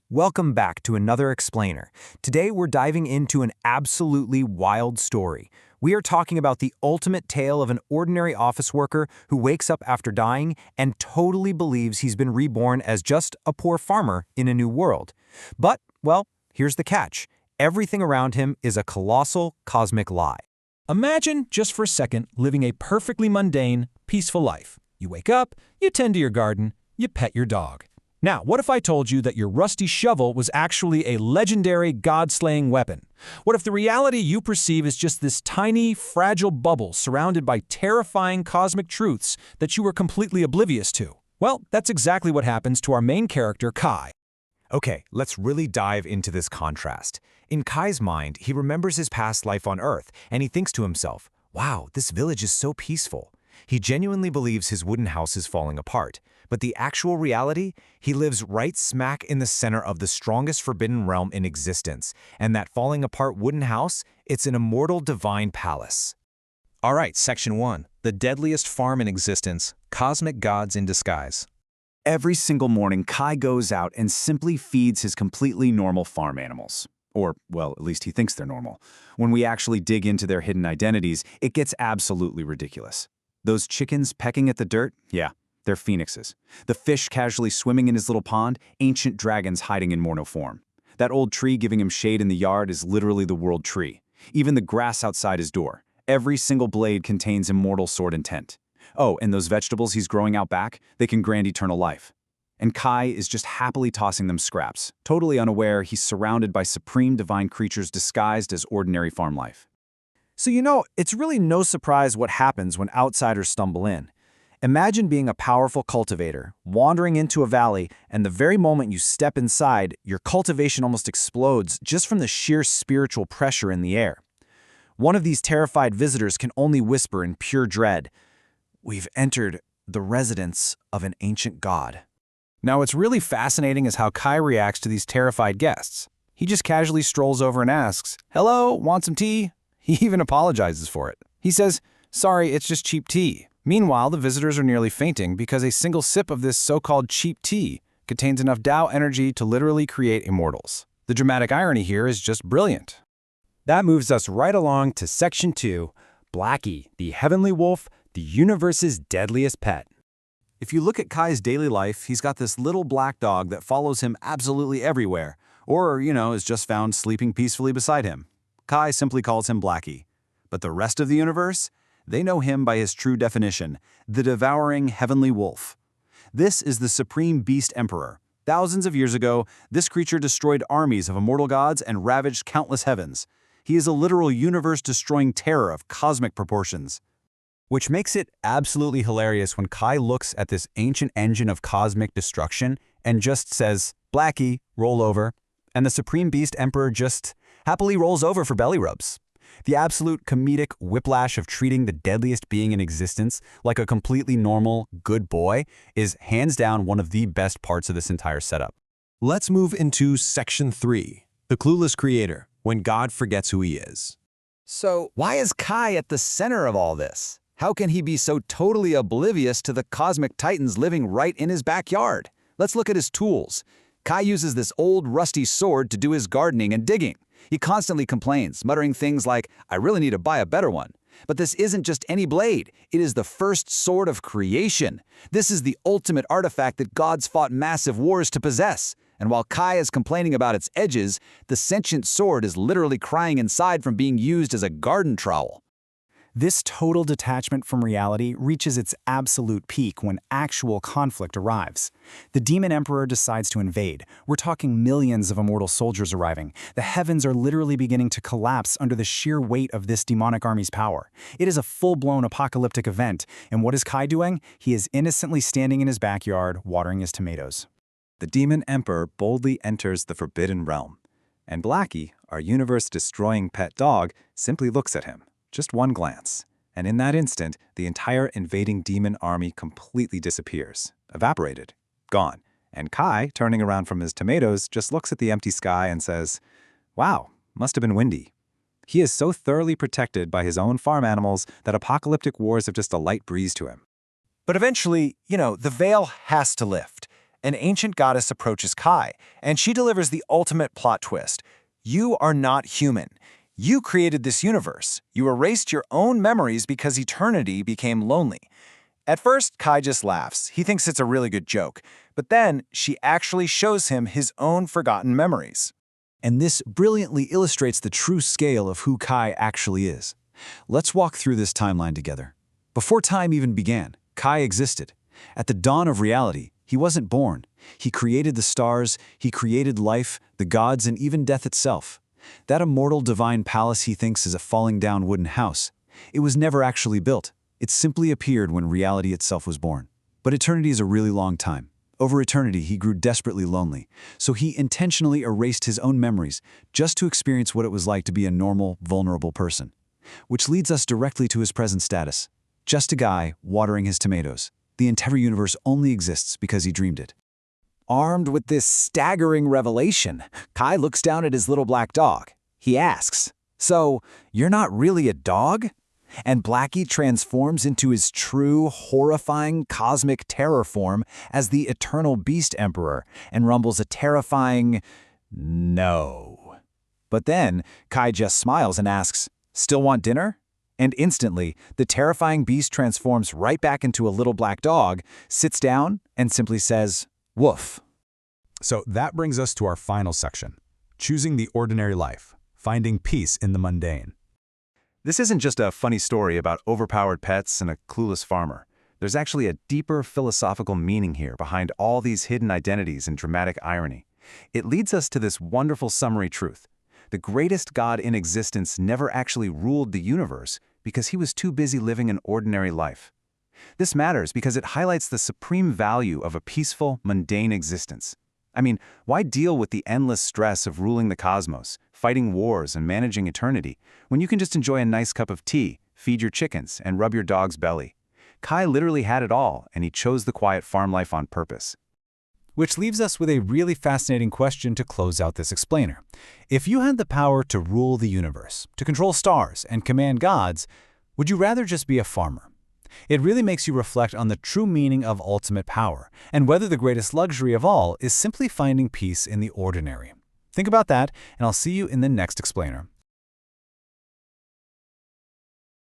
Welcome back to another explainer. Today we're diving into an absolutely wild story. We are talking about the ultimate tale of an ordinary office worker who wakes up after dying and totally believes he's been reborn as just a poor farmer in a new world. But, well, here's the catch. Everything around him is a colossal cosmic lie. Imagine, just for a second, living a perfectly mundane, peaceful life. You wake up, you tend to your garden, you pet your dog. Now, what if I told you that your rusty shovel was actually a legendary god-slaying weapon? What if the reality you perceive is just this tiny, fragile bubble surrounded by terrifying cosmic truths that you were completely oblivious to? Well, that's exactly what happens to our main character, Kai. Okay, let's really dive into this contrast. In Kai's mind, he remembers his past life on Earth, and he thinks to himself, wow, this village is so peaceful. He genuinely believes his wooden house is falling apart. But the actual reality? He lives right smack in the center of the strongest forbidden realm in existence. And that falling apart wooden house? It's an Immortal Divine Palace. All right, Section 1. The deadliest farm in existence. Cosmic gods in disguise. Every single morning, Kai goes out and simply feeds his completely normal farm animals. Or, well, at least he thinks they're normal. When we actually dig into their hidden identities, it gets absolutely ridiculous. Those chickens pecking at the dirt? Yeah. They're phoenixes. The fish casually swimming in his little pond, ancient dragons hiding in Morno form. That old tree giving him shade in the yard is literally the world tree. Even the grass outside his door. Every single blade contains immortal sword intent. Oh, and those vegetables he's growing out back, they can grant eternal life. And Kai is just happily tossing them scraps, totally unaware he's surrounded by supreme divine creatures disguised as ordinary farm life. So it's really no surprise what happens when outsiders stumble in. Imagine being a powerful cultivator, wandering into a valley, and the very moment you step inside, your cultivation almost explodes just from the sheer spiritual pressure in the air. One of these terrified visitors can only whisper in pure dread, "We've entered the residence of an ancient god." Now, what's really fascinating is how Kai reacts to these terrified guests. He just casually strolls over and asks, "Hello, want some tea?" He even apologizes for it. He says, "Sorry, it's just cheap tea." Meanwhile, the visitors are nearly fainting because a single sip of this so-called cheap tea contains enough Tao energy to literally create immortals. The dramatic irony here is just brilliant. That moves us right along to Section 2, Blackie, the Heavenly Wolf, the universe's deadliest pet. If you look at Kai's daily life, he's got this little black dog that follows him absolutely everywhere, or, is just found sleeping peacefully beside him. Kai simply calls him Blackie. But the rest of the universe? They know him by his true definition, the devouring heavenly wolf. This is the supreme beast emperor. Thousands of years ago, this creature destroyed armies of immortal gods and ravaged countless heavens. He is a literal universe-destroying terror of cosmic proportions. Which makes it absolutely hilarious when Kai looks at this ancient engine of cosmic destruction and just says, "Blackie, roll over," and the supreme beast emperor just happily rolls over for belly rubs. The absolute comedic whiplash of treating the deadliest being in existence like a completely normal, good boy is hands down one of the best parts of this entire setup. Let's move into Section 3, the clueless creator, when God forgets who he is. So, why is Kai at the center of all this? How can he be so totally oblivious to the cosmic titans living right in his backyard? Let's look at his tools. Kai uses this old rusty sword to do his gardening and digging. He constantly complains, muttering things like, "I really need to buy a better one." But this isn't just any blade. It is the first sword of creation. This is the ultimate artifact that gods fought massive wars to possess. And while Kai is complaining about its edges, the sentient sword is literally crying inside from being used as a garden trowel. This total detachment from reality reaches its absolute peak when actual conflict arrives. The Demon Emperor decides to invade. We're talking millions of immortal soldiers arriving. The heavens are literally beginning to collapse under the sheer weight of this demonic army's power. It is a full-blown apocalyptic event, and what is Kai doing? He is innocently standing in his backyard, watering his tomatoes. The Demon Emperor boldly enters the Forbidden Realm, and Blackie, our universe-destroying pet dog, simply looks at him. Just one glance, and in that instant, the entire invading demon army completely disappears, evaporated, gone. And Kai, turning around from his tomatoes, just looks at the empty sky and says, "Wow, must have been windy." He is so thoroughly protected by his own farm animals that apocalyptic wars have just a light breeze to him. But eventually, the veil has to lift. An ancient goddess approaches Kai, and she delivers the ultimate plot twist. You are not human. You created this universe. You erased your own memories because eternity became lonely. At first, Kai just laughs. He thinks it's a really good joke. But then, she actually shows him his own forgotten memories. And this brilliantly illustrates the true scale of who Kai actually is. Let's walk through this timeline together. Before time even began, Kai existed. At the dawn of reality, he wasn't born. He created the stars, he created life, the gods, and even death itself. That immortal divine palace he thinks is a falling down wooden house. It was never actually built. It simply appeared when reality itself was born. But eternity is a really long time. Over eternity, he grew desperately lonely, so he intentionally erased his own memories just to experience what it was like to be a normal, vulnerable person. Which leads us directly to his present status. Just a guy watering his tomatoes. The entire universe only exists because he dreamed it. Armed with this staggering revelation, Kai looks down at his little black dog. He asks, "So, you're not really a dog?" And Blackie transforms into his true, horrifying cosmic terror form as the Eternal Beast Emperor and rumbles a terrifying, "No." But then, Kai just smiles and asks, "Still want dinner?" And instantly, the terrifying beast transforms right back into a little black dog, sits down, and simply says, "Woof." So that brings us to our final section, choosing the ordinary life, finding peace in the mundane. This isn't just a funny story about overpowered pets and a clueless farmer. There's actually a deeper philosophical meaning here behind all these hidden identities and dramatic irony. It leads us to this wonderful summary truth. The greatest god in existence never actually ruled the universe because he was too busy living an ordinary life. This matters because it highlights the supreme value of a peaceful, mundane existence. I mean, why deal with the endless stress of ruling the cosmos, fighting wars, and managing eternity, when you can just enjoy a nice cup of tea, feed your chickens, and rub your dog's belly? Kai literally had it all, and he chose the quiet farm life on purpose. Which leaves us with a really fascinating question to close out this explainer. If you had the power to rule the universe, to control stars, and command gods, would you rather just be a farmer? It really makes you reflect on the true meaning of ultimate power, and whether the greatest luxury of all is simply finding peace in the ordinary. Think about that, and I'll see you in the next explainer.